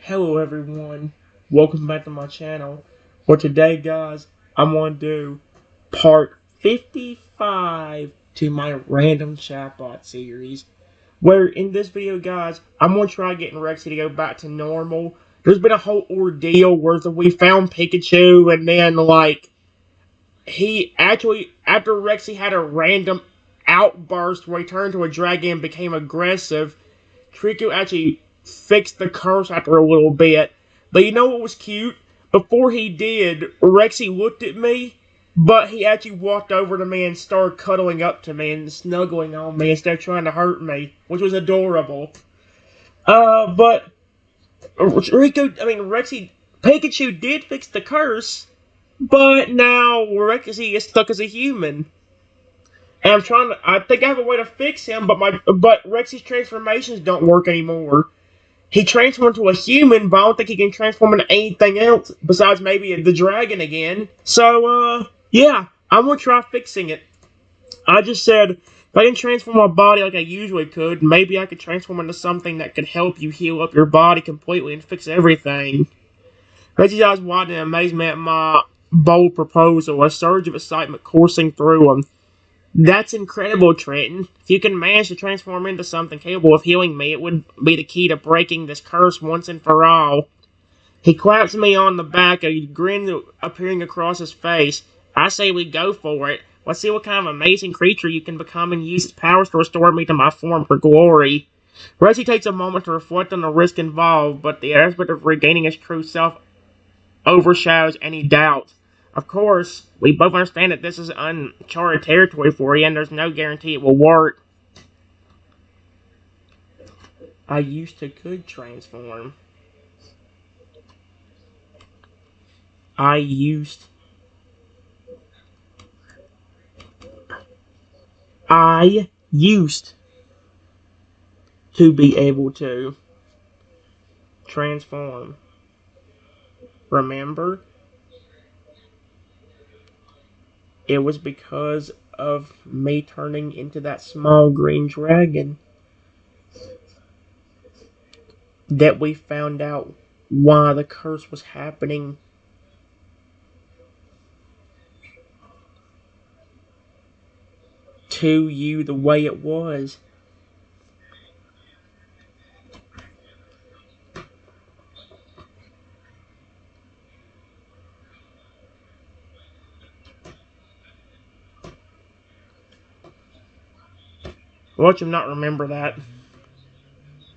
Hello everyone, welcome back to my channel. For today guys, I'm going to do part 55 to my random chatbot series. Where in this video guys, I'm going to try getting Rexy to go back to normal. There's been a whole ordeal where we found Pikachu and then he actually, after Rexy had a random outburst where he turned into a dragon and became aggressive, Trico actually fixed the curse after a little bit. But you know what was cute? Before he did, Rexy looked at me, but he actually walked over to me and started cuddling up to me and snuggling on me instead of trying to hurt me, which was adorable. But Rexy, Pikachu did fix the curse, but now Rexy is stuck as a human. And I think I have a way to fix him, but Rexy's transformations don't work anymore. He transformed into a human, but I don't think he can transform into anything else besides maybe the dragon again. So, yeah, I'm gonna try fixing it. I just said, if I can transform my body like I usually could, maybe I could transform into something that could help you heal up your body completely and fix everything. Reggie eyes widened in amazement at my bold proposal, a surge of excitement coursing through him. That's incredible, Trenton. If you can manage to transform into something capable of healing me, it would be the key to breaking this curse once and for all. He claps me on the back, a grin appearing across his face. I say we go for it. Let's see what kind of amazing creature you can become and use its powers to restore me to my form for glory. Reggie takes a moment to reflect on the risk involved, but the aspect of regaining his true self overshadows any doubt. Of course, we both understand that this is uncharted territory for you, and there's no guarantee it will work. I used to could transform. I used to be able to transform. Remember? It was because of me turning into that small green dragon that we found out why the curse was happening to you the way it was. Watch him not remember that.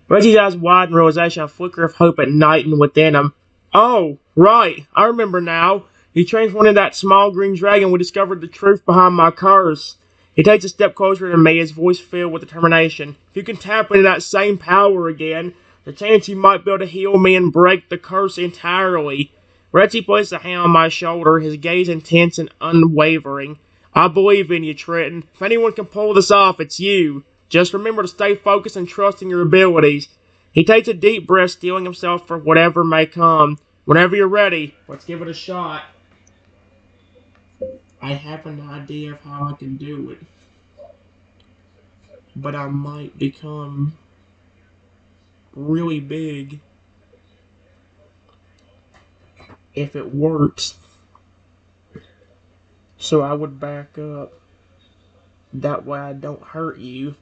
Reggie's eyes widen in realization, a flicker of hope at night and within him. Oh, right, I remember now. He transformed into that small green dragon. We discovered the truth behind my curse. He takes a step closer to me, his voice filled with determination. If you can tap into that same power again, the chance you might be able to heal me and break the curse entirely. Reggie placed a hand on my shoulder, his gaze intense and unwavering. I believe in you, Trenton. If anyone can pull this off, it's you. Just remember to stay focused and trust in your abilities. He takes a deep breath, steeling himself for whatever may come. Whenever you're ready, let's give it a shot. I have an idea of how I can do it. But I might become really big if it works. So I would back up. That way I don't hurt you.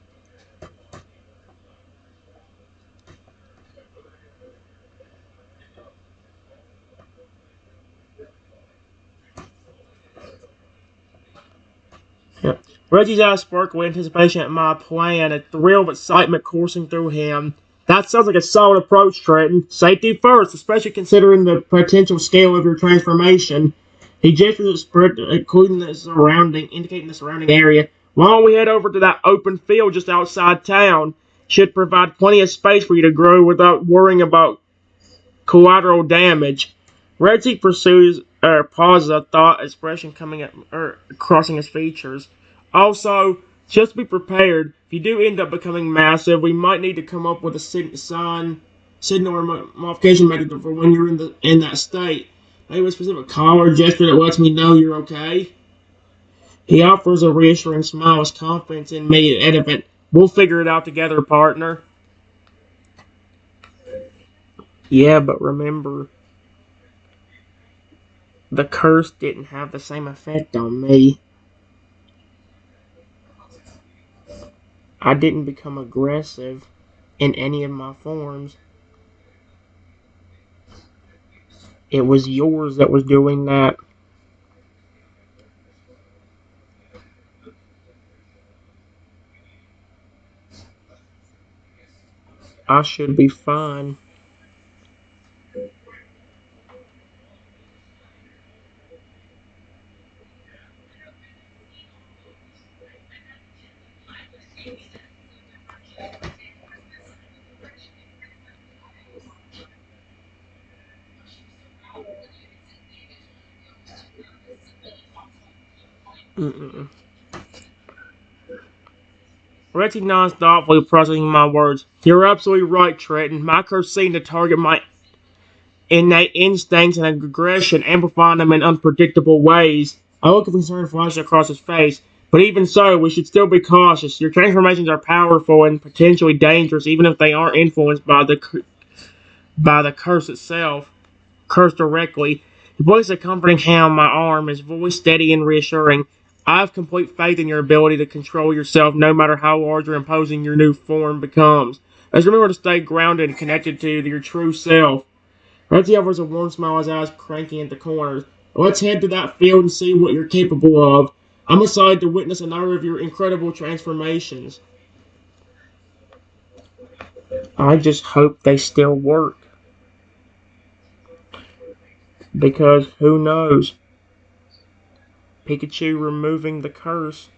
Yep. Reggie's eyes sparkled with anticipation at my plan, a thrill of excitement coursing through him. That sounds like a solid approach, Trenton. Safety first, especially considering the potential scale of your transformation. He gestures including indicating the surrounding area. Why don't we head over to that open field just outside town? Should provide plenty of space for you to grow without worrying about collateral damage. Reggie pauses a thought expression crossing his features. Also, just be prepared. If you do end up becoming massive, we might need to come up with a signal or modification method for when you're in that state. Maybe a specific call or gesture that lets me know you're okay. He offers a reassuring smile, his confidence in me evident. We'll figure it out together, partner. Yeah, but remember, the curse didn't have the same effect on me. I didn't become aggressive in any of my forms. It was yours that was doing that. I should be fine. Mm-mm. Rexy nods thoughtfully, processing my words. You're absolutely right, Trenton. My curse seemed to target my innate instincts and aggression, amplifying them in unpredictable ways. A look of concern flashed across his face. But even so, we should still be cautious. Your transformations are powerful and potentially dangerous, even if they aren't influenced by the curse itself. Curse directly. He placed a comforting hand on my arm, his voice steady and reassuring. I have complete faith in your ability to control yourself, no matter how large or imposing your new form becomes. Just remember to stay grounded and connected to your true self. Reggie offers a warm smile, his eyes cranking at the corners. Let's head to that field and see what you're capable of. I'm excited to witness another of your incredible transformations. I just hope they still work. Because who knows? Pikachu removing the curse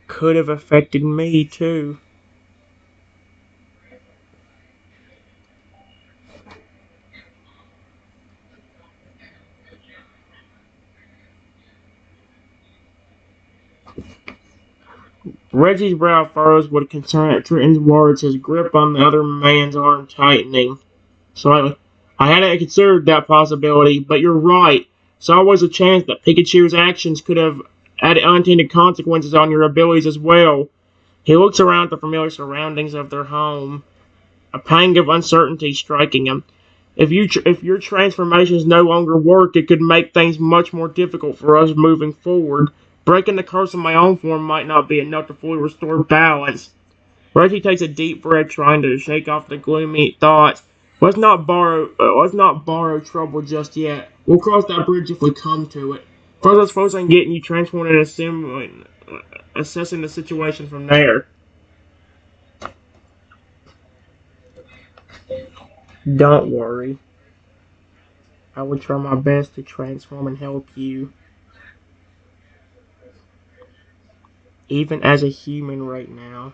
could have affected me too. Reggie's brow furrows with concern at Trenton's words, his grip on the other man's arm tightening slightly. I hadn't considered that possibility, but you're right. There's always a chance that Pikachu's actions could have had unintended consequences on your abilities as well. He looks around at the familiar surroundings of their home, a pang of uncertainty striking him. If your transformations no longer work, it could make things much more difficult for us moving forward. Breaking the curse in my own form might not be enough to fully restore balance. Reggie takes a deep breath, trying to shake off the gloomy thoughts. Let's not borrow trouble just yet. We'll cross that bridge if we come to it. First, let's focus on getting you transformed and assessing the situation from there. Don't worry. I will try my best to transform and help you. Even as a human right now,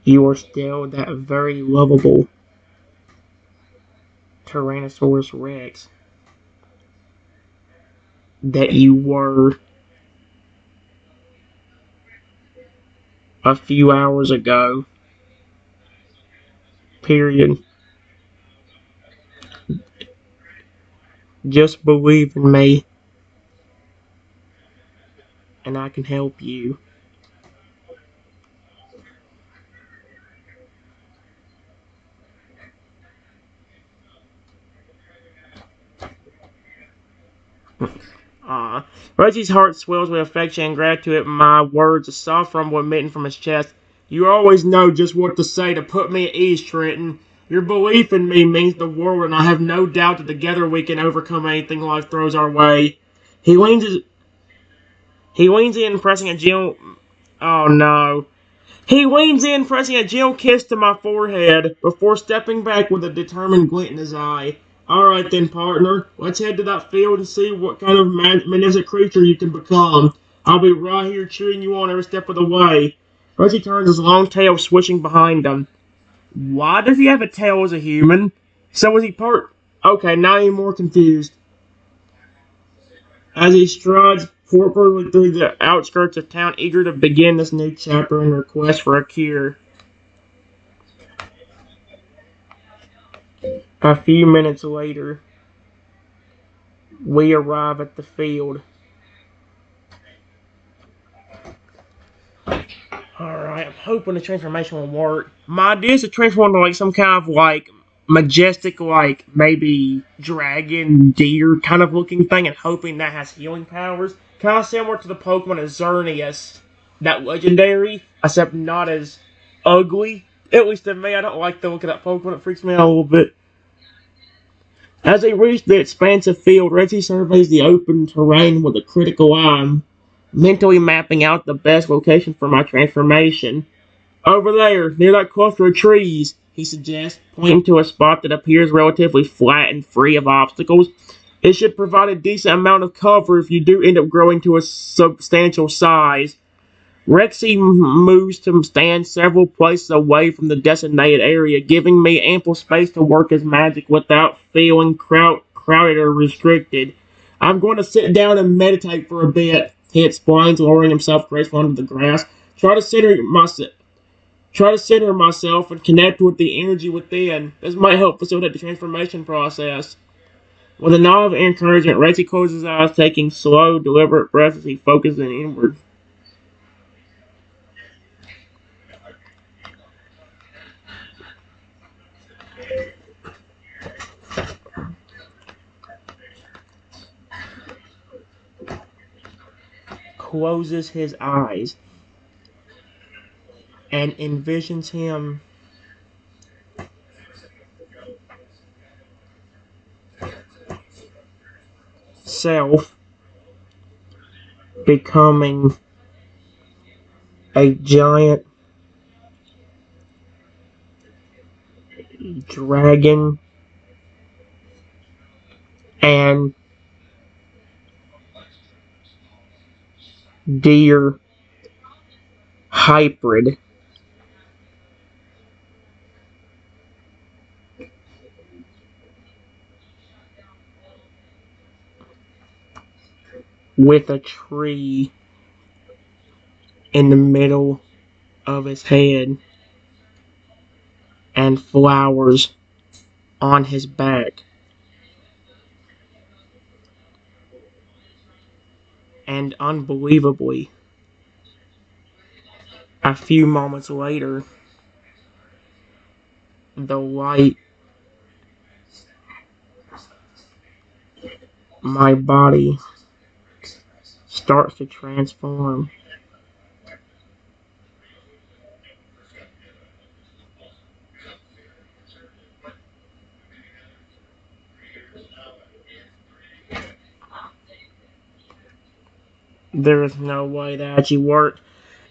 you are still that very lovable Tyrannosaurus Rex that you were a few hours ago. Period. Just believe in me, and I can help you. Reggie's heart swells with affection and gratitude at my words, a soft rumble emitting from his chest. You always know just what to say to put me at ease, Trenton. Your belief in me means the world, and I have no doubt that together we can overcome anything life throws our way. He leans his, he leans in, pressing a gentle. Oh no. He leans in, pressing a gentle kiss to my forehead, before stepping back with a determined glint in his eye. Alright then, partner. Let's head to that field and see what kind of magnificent creature you can become. I'll be right here cheering you on every step of the way. Reggie turns, his long tail swishing behind him. Why does he have a tail as a human? So is he part... Okay, now I'm more confused. As he strides forward through the outskirts of town, eager to begin this new chapter in request for a cure. A few minutes later, We arrive at the field. Alright, I'm hoping the transformation will work. My idea is to transform into like some kind of like majestic, like maybe dragon, deer kind of looking thing, and hoping that has healing powers. Kind of similar to the Pokemon Xerneas, that legendary, except not as ugly. At least to me, I don't like the look of that Pokemon, it freaks me out a little bit. As they reach the expansive field, Rexy surveys the open terrain with a critical eye, mentally mapping out the best location for my transformation. Over there, near that cluster of trees, he suggests, pointing to a spot that appears relatively flat and free of obstacles. It should provide a decent amount of cover if you do end up growing to a substantial size. Rexy moves to stand several places away from the designated area, giving me ample space to work his magic without feeling crowded or restricted. I'm going to sit down and meditate for a bit, he explains, lowering himself gracefully onto the grass. Try to center myself and connect with the energy within. This might help facilitate the transformation process. With a nod of encouragement, Rexy closes his eyes, taking slow, deliberate breaths as he focuses inward. Closes his eyes and envisions himself becoming a giant dragon and deer hybrid with a tree in the middle of his head and flowers on his back. And unbelievably, a few moments later, the light, my body starts to transform. There is no way that actually worked.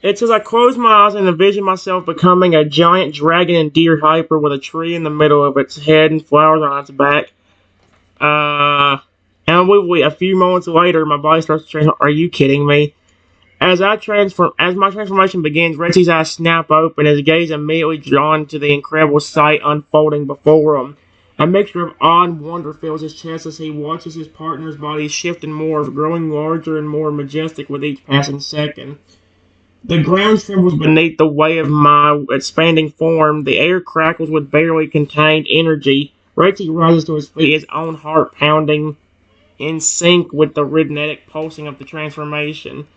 It's as I close my eyes and envision myself becoming a giant dragon and deer hyper with a tree in the middle of its head and flowers on its back. And a few moments later, my body starts to transform. Are you kidding me? As my transformation begins, Rexy's eyes snap open, his gaze immediately drawn to the incredible sight unfolding before him. A mixture of awe and wonder fills his chest as he watches his partner's body shift and morph, growing larger and more majestic with each passing second. The ground trembles beneath the weight of my expanding form. The air crackles with barely contained energy. Rexy rises to his feet, his own heart pounding in sync with the rhythmic pulsing of the transformation.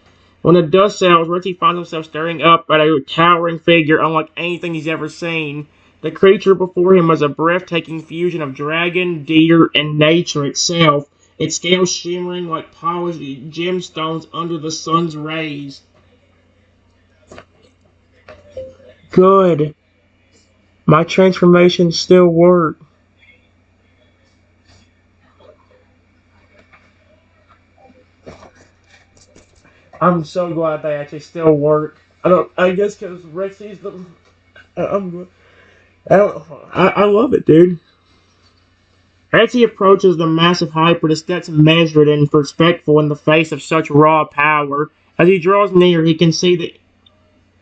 When the dust settles, Rexy finds himself staring up at a towering figure unlike anything he's ever seen. The creature before him was a breathtaking fusion of dragon, deer, and nature itself, its scales shimmering like polished gemstones under the sun's rays. Good. My transformation still worked. I'm so glad they actually still work. I guess because Rexy's the. I love it, dude. As he approaches the massive hyper, his steps measured and respectful in the face of such raw power. As he draws near, he can see the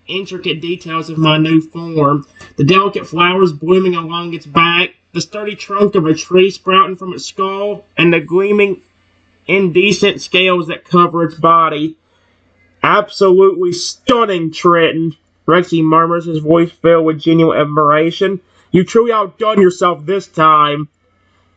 intricate details of my new form. The delicate flowers blooming along its back, the sturdy trunk of a tree sprouting from its skull, and the gleaming, indecent scales that cover its body. Absolutely stunning, Trenton, Rexy murmurs, his voice filled with genuine admiration. You truly outdone yourself this time.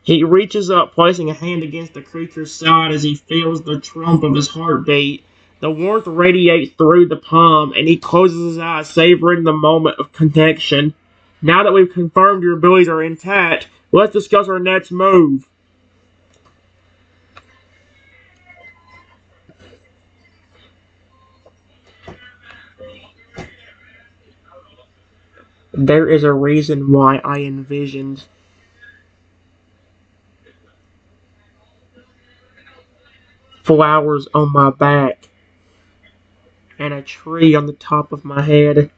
He reaches up, placing a hand against the creature's side as he feels the trump of his heartbeat. The warmth radiates through the palm, and he closes his eyes, savoring the moment of connection. Now that we've confirmed your abilities are intact, let's discuss our next move. There is a reason why I envisioned flowers on my back and a tree on the top of my head.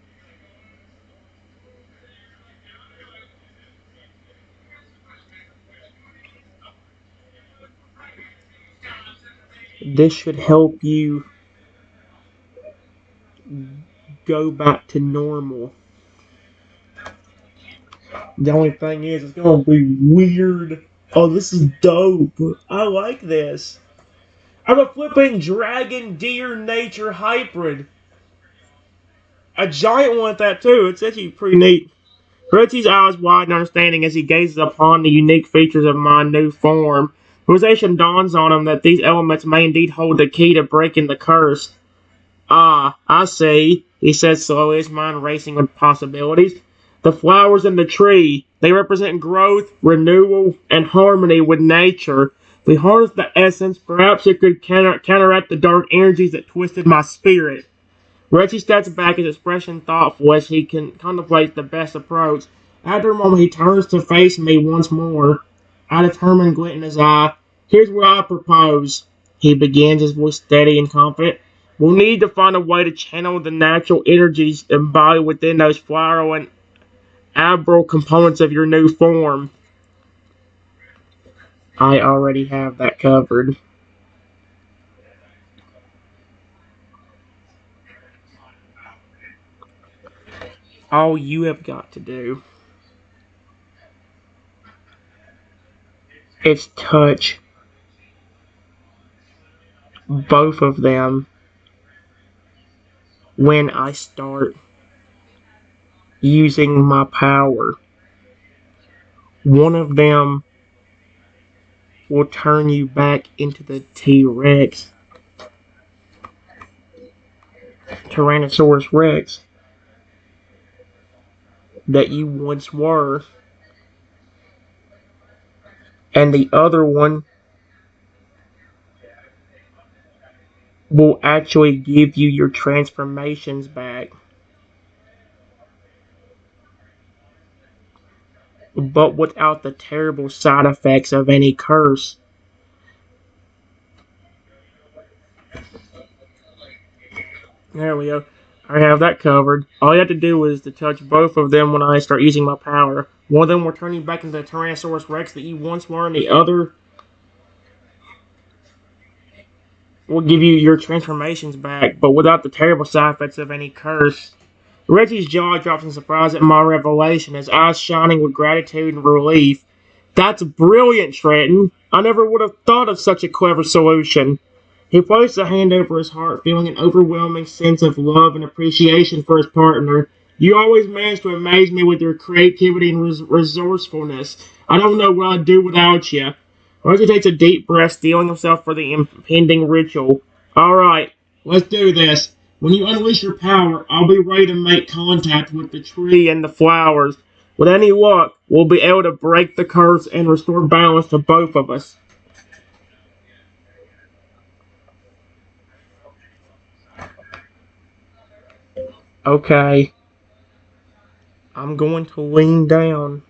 This should help you go back to normal. The only thing is, it's gonna be weird. Oh, this is dope. I like this. I'm a flipping dragon deer nature hybrid. A giant one at that, too. It's actually pretty neat. Rexy's eyes widen in understanding as he gazes upon the unique features of my new form. Realization dawns on him that these elements may indeed hold the key to breaking the curse. Ah, I see, he says slowly, his mind racing with possibilities. The flowers in the tree, they represent growth, renewal, and harmony with nature. If we harness the essence, perhaps it could counteract the dark energies that twisted my spirit. Rexy steps back, his expression thoughtful as he contemplates the best approach. After a moment, he turns to face me once more. A determined glint in his eye. Here's what I propose. He begins, his voice steady and confident. We'll need to find a way to channel the natural energies embodied within those floral and arbor components of your new form. I already have that covered. All you have got to do is touch both of them when I start using my power. One of them will turn you back into the T-Rex, Tyrannosaurus Rex, that you once were, and the other one will actually give you your transformations back, but without the terrible side effects of any curse. There we go. I have that covered. All you have to do is to touch both of them when I start using my power. One of them will turn you back into the Tyrannosaurus Rex that you once were, and the other will give you your transformations back, but without the terrible side effects of any curse. Reggie's jaw drops in surprise at my revelation, his eyes shining with gratitude and relief. That's brilliant, Trenton. I never would have thought of such a clever solution. He placed a hand over his heart, feeling an overwhelming sense of love and appreciation for his partner. You always manage to amaze me with your creativity and resourcefulness. I don't know what I'd do without you. Reggie takes a deep breath, steeling himself for the impending ritual. Alright, let's do this. When you unleash your power, I'll be ready to make contact with the tree and the flowers. With any luck, we'll be able to break the curse and restore balance to both of us. Okay. I'm going to lean down.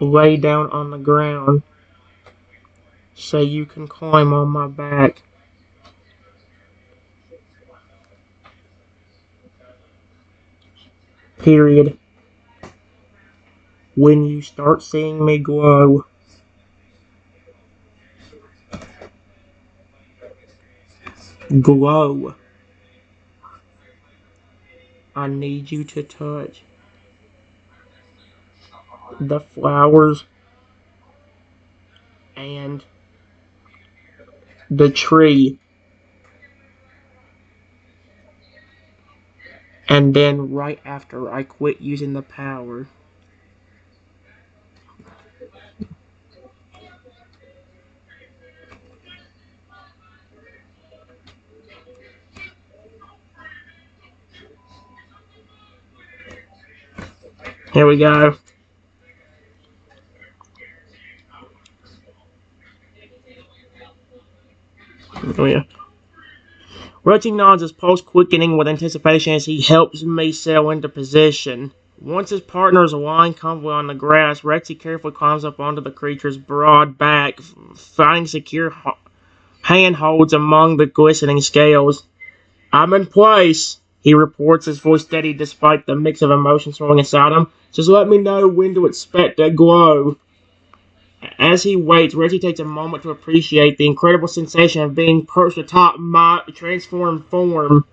Lay down on the ground so you can climb on my back. Period. When you start seeing me glow, glow, I need you to touch the flowers and the tree And then right after I quit using the power. Here we go. Oh yeah. Rexy nods his pulse quickening with anticipation as he helps me settle into position. Once his partner is lying comfortably on the grass, Rexy carefully climbs up onto the creature's broad back, finding secure handholds among the glistening scales. "I'm in place," he reports, his voice steady despite the mix of emotions swirling inside him. "Just let me know when to expect that glow." As he waits, Reggie takes a moment to appreciate the incredible sensation of being perched atop my transformed form.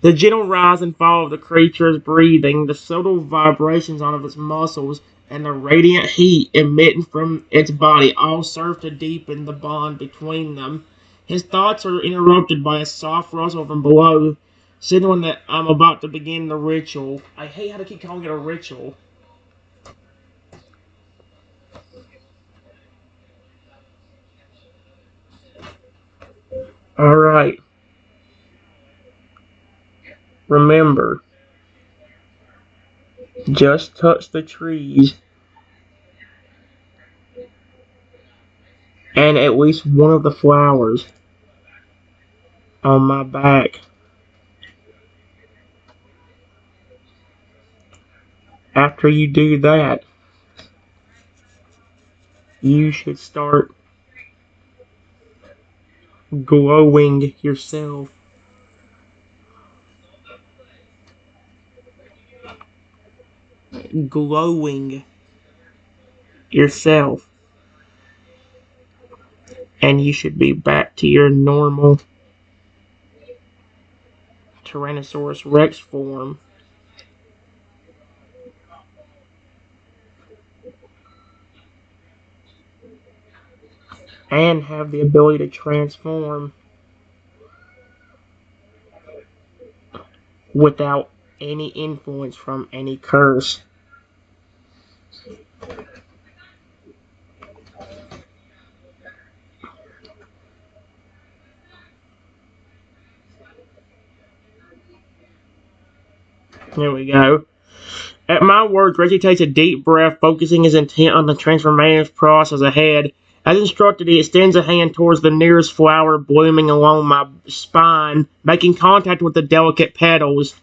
The gentle rise and fall of the creature's breathing, the subtle vibrations on of its muscles, and the radiant heat emitting from its body all serve to deepen the bond between them. His thoughts are interrupted by a soft rustle from below, signaling that I'm about to begin the ritual. I hate how to keep calling it a ritual. Alright, remember, just touch the trees and at least one of the flowers on my back. After you do that, you should start glowing yourself. Glowing yourself. And you should be back to your normal Tyrannosaurus Rex form. And have the ability to transform without any influence from any curse. Here we go. At my words, Reggie takes a deep breath, focusing his intent on the transformative process ahead. As instructed, he extends a hand towards the nearest flower blooming along my spine, making contact with the delicate petals.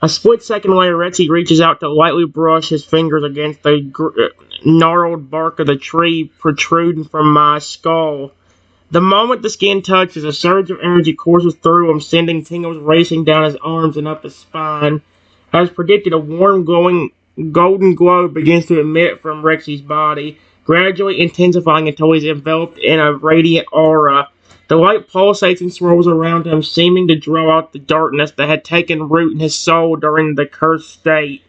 A split second later, Rexy reaches out to lightly brush his fingers against the gnarled bark of the tree protruding from my skull. The moment the skin touches, a surge of energy courses through him, sending tingles racing down his arms and up his spine. As predicted, a warm, glowing golden glow begins to emit from Rexy's body, gradually intensifying until he's enveloped in a radiant aura. The light pulsates and swirls around him, seeming to draw out the darkness that had taken root in his soul during the cursed state.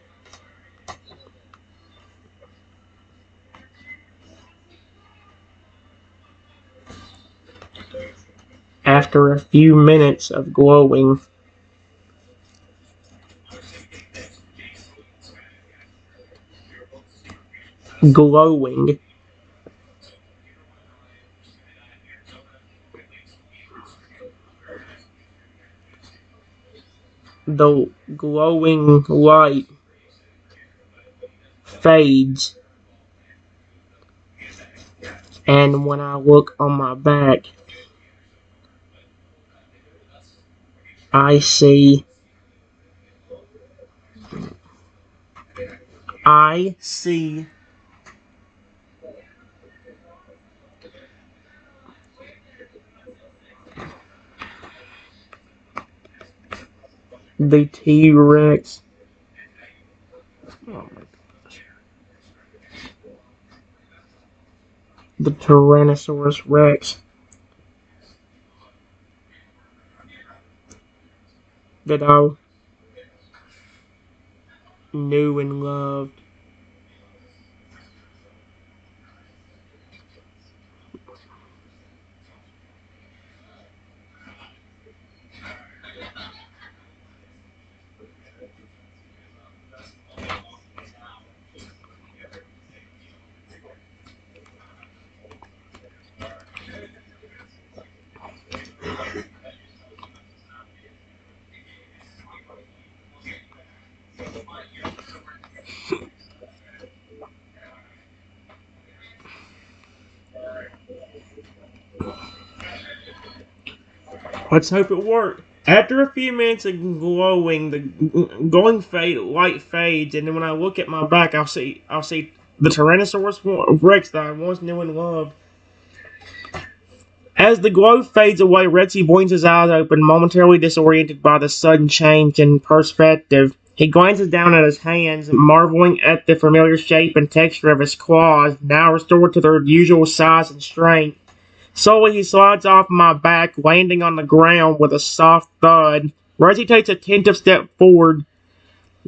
After a few minutes of glowing, glowing, the glowing light fades, and when I look on my back, I see I see the T-Rex. Oh my gosh. The Tyrannosaurus Rex that I knew and loved. Let's hope it worked. After a few minutes of glowing, the glowing light fades, and then when I look at my back, I'll see the Tyrannosaurus Rex that I once knew and loved. As the glow fades away, Rexy blinks his eyes open, momentarily disoriented by the sudden change in perspective. He glances down at his hands, marveling at the familiar shape and texture of his claws, now restored to their usual size and strength. Slowly he slides off my back, landing on the ground with a soft thud. Rexy takes a tentative step forward,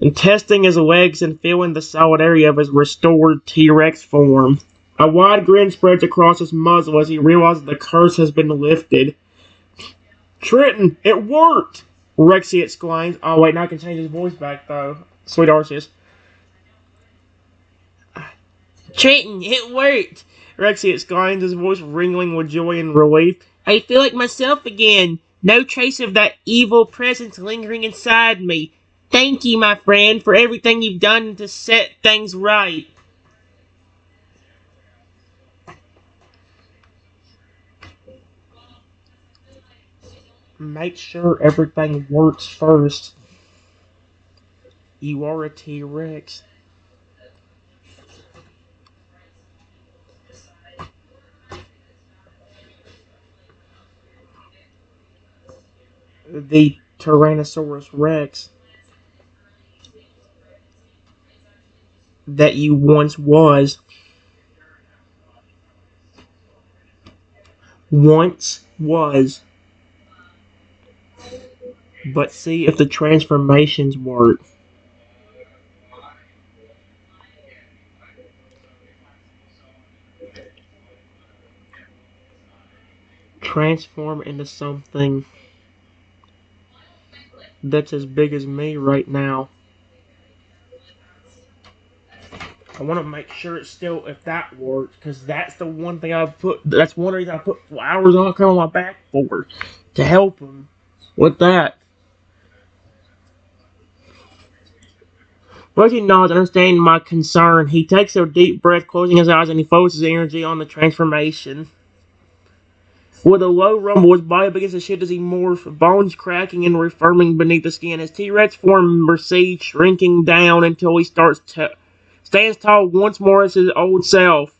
and testing his legs and feeling the solid area of his restored T-Rex form. A wide grin spreads across his muzzle as he realizes the curse has been lifted. Trenton, it worked! Rexy exclaims. Oh wait, now I can change his voice back though. Sweet Arceus. Trenton, it worked! Rexy exclaims, his voice ringing with joy and relief. I feel like myself again. No trace of that evil presence lingering inside me. Thank you, my friend, for everything you've done to set things right. Make sure everything works first. You are a T-Rex. The Tyrannosaurus Rex that you once was. Once was. But see if the transformations work. Transform into something that's as big as me right now. I want to make sure it's still, if that works, because that's the one thing that's one reason I put flowers on my back for, to help him with that. Rexy nods, understanding my concern. He takes a deep breath, closing his eyes, and he focuses his energy on the transformation. With a low rumble, his body begins to shift as he morphs, bones cracking and reforming beneath the skin. His T-Rex form recedes, shrinking down until he stands tall once more as his old self.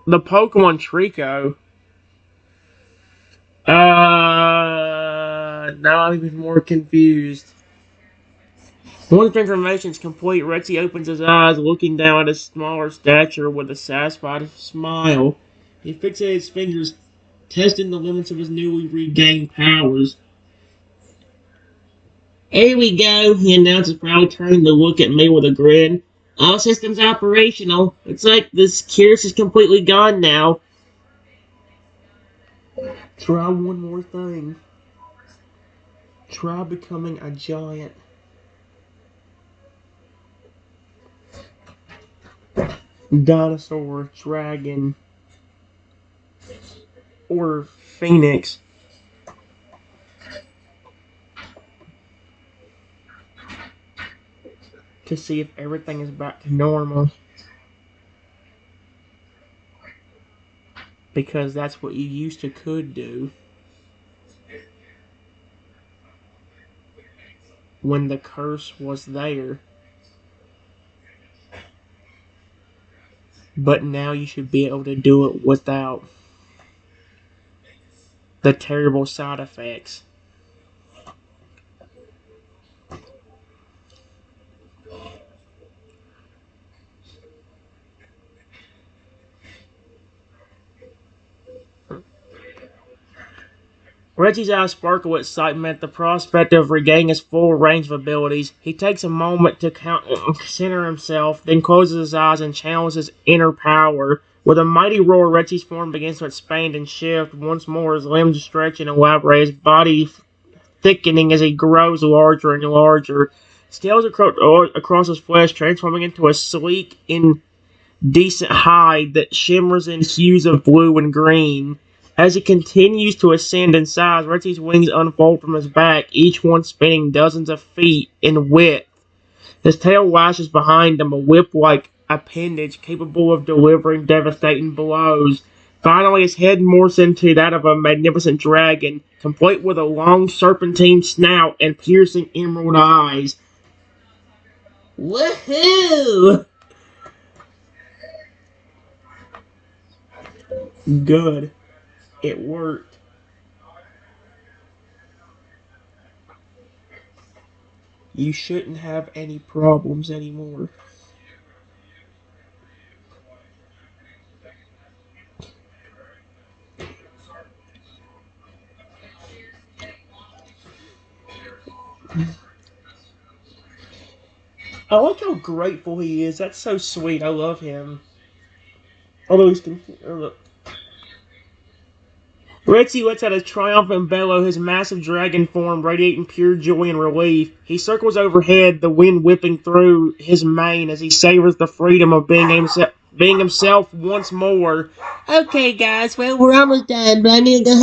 The Pokemon Trico. Now I'm even more confused. Once the transformation is complete, Rexy opens his eyes, looking down at his smaller stature with a satisfied smile. He fixates his fingers, testing the limits of his newly regained powers. Here we go, he announces, proudly turning to look at me with a grin. All systems operational. Looks like this curse is completely gone now. Try one more thing. Try becoming a giant. Dinosaur, dragon, or phoenix. To see if everything is back to normal. Because that's what you could do. When the curse was there. But now you should be able to do it without the terrible side effects. Reggie's eyes sparkle with excitement at the prospect of regaining his full range of abilities. He takes a moment to center himself, then closes his eyes and channels his inner power. With a mighty roar, Reggie's form begins to expand and shift. Once more, his limbs stretch and elaborate, his body thickening as he grows larger and larger. Scales across his flesh, transforming into a sleek, indecent hide that shimmers in hues of blue and green. As he continues to ascend in size, Rexy's wings unfold from his back, each one spanning dozens of feet in width. His tail lashes behind him, a whip-like appendage capable of delivering devastating blows. Finally, his head morphs into that of a magnificent dragon, complete with a long serpentine snout and piercing emerald eyes. Woohoo! Good. It worked. You shouldn't have any problems anymore. I like how grateful he is. That's so sweet. I love him. Although he's confused. Rexy lets out a triumphant bellow, his massive dragon form radiating pure joy and relief. He circles overhead, the wind whipping through his mane as he savors the freedom of being himself once more. Okay, guys, well, we're almost done, but I need to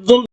go